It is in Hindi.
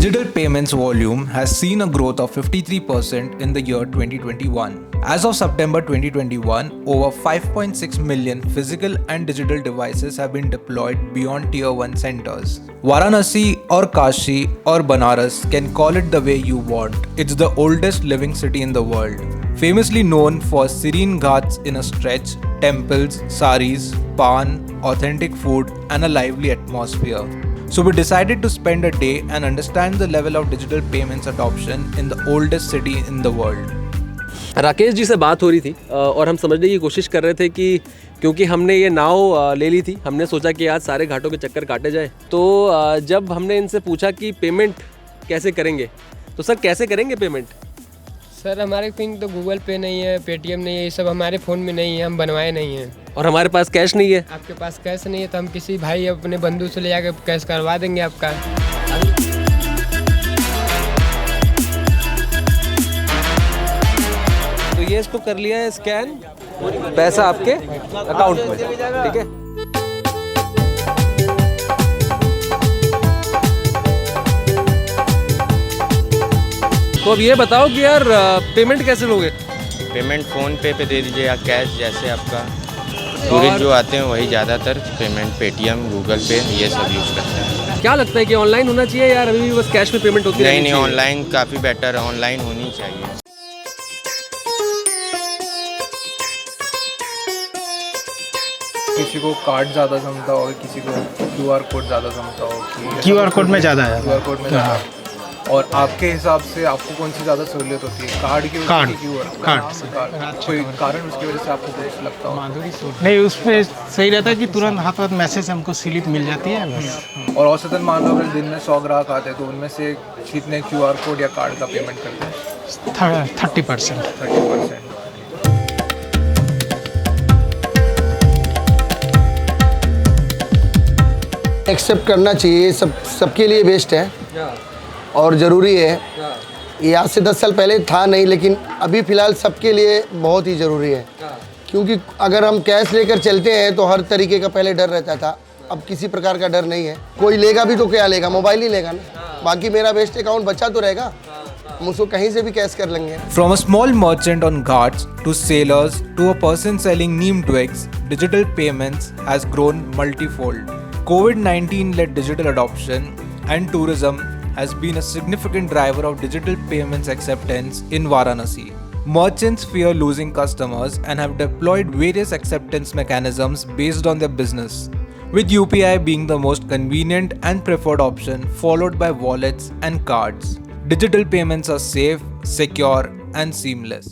Digital payments volume has seen a growth of 53% in the year 2021. As of September 2021, over 5.6 million physical and digital devices have been deployed beyond Tier 1 centers. Varanasi or Kashi or Banaras can call it the way you want. It's the oldest living city in the world. Famously known for serene ghats in a stretch, temples, saris, pan, authentic food, and a lively atmosphere. So we decided to spend a day and understand the level of digital payments adoption in the oldest city in the world. Rakesh ji से बात हो रही थी और हम समझने की कोशिश कर रहे थे कि क्योंकि हमने ये नाव ले ली थी, हमने सोचा कि आज सारे घाटों के चक्कर काटे जाए। तो जब हमने इनसे पूछा कि पेमेंट कैसे करेंगे, तो सर कैसे करेंगे पेमेंट? सर हमारे पिन तो गूगल पे नहीं है, पेटीएम नहीं है, ये सब हमारे फ़ोन में नहीं है, हम बनवाए नहीं हैं। और हमारे पास कैश नहीं है। आपके पास कैश नहीं है तो हम किसी भाई अपने बंधु से ले जाकर कैश करवा देंगे आपका। तो ये इसको कर लिया है स्कैन, पैसा आपके अकाउंट में, ठीक है। तो अब ये बताओ कि यार पेमेंट कैसे लोगे? पेमेंट फ़ोन पे दे दीजिए या कैश, जैसे आपका टूरिस्ट जो आते हैं वही ज़्यादातर पेमेंट पेटीएम, गूगल पे ये सब यूज़ करते हैं। क्या लगता है कि ऑनलाइन होना चाहिए यार, अभी भी बस कैश में पेमेंट होती है? नहीं, ऑनलाइन काफ़ी बेटर है, ऑनलाइन होनी चाहिए। किसी को कार्ड ज़्यादा जमता हो, किसी को क्यूआर कोड ज़्यादा जमता हो। क्यूआर कोड में ज़्यादा है। क्यूआर कोड में ज़्यादा। और आपके हिसाब से आपको कौन सी ज़्यादा सहूलियत होती है, कार्ड की? कार्ड। कोई कारण उसकी वजह से आपको कुछ लगता हो? नहीं, उसमें सही रहता है कि तुरंत हाथ मैसेज हमको स्लिप मिल जाती है बस। और औसतन मान लो अगर दिन में 100 ग्राहक आते हैं तो उनमें से कितने क्यूआर कोड या कार्ड का पेमेंट करते हैं? 30%। 30%। एक्सेप्ट करना चाहिए, सबके लिए बेस्ट है और ज़रूरी है। ये आज से 10 साल पहले था नहीं, लेकिन अभी फ़िलहाल सबके लिए बहुत ही ज़रूरी है। क्योंकि अगर हम कैश लेकर चलते हैं तो हर तरीके का पहले डर रहता था, अब किसी प्रकार का डर नहीं है। कोई लेगा भी तो क्या लेगा, मोबाइल ही लेगा ना। बाकी मेरा बेस्ट अकाउंट बचा तो रहेगा, हम उसको कहीं से भी कैश कर लेंगे। From a small merchant on ghats to sailors to a person selling neem twigs, digital payments has grown multifold. COVID-19 led digital adoption and tourism has been a significant driver of digital payments acceptance in Varanasi. Merchants fear losing customers and have deployed various acceptance mechanisms based on their business, with UPI being the most convenient and preferred option, followed by wallets and cards. Digital payments are safe, secure, and seamless.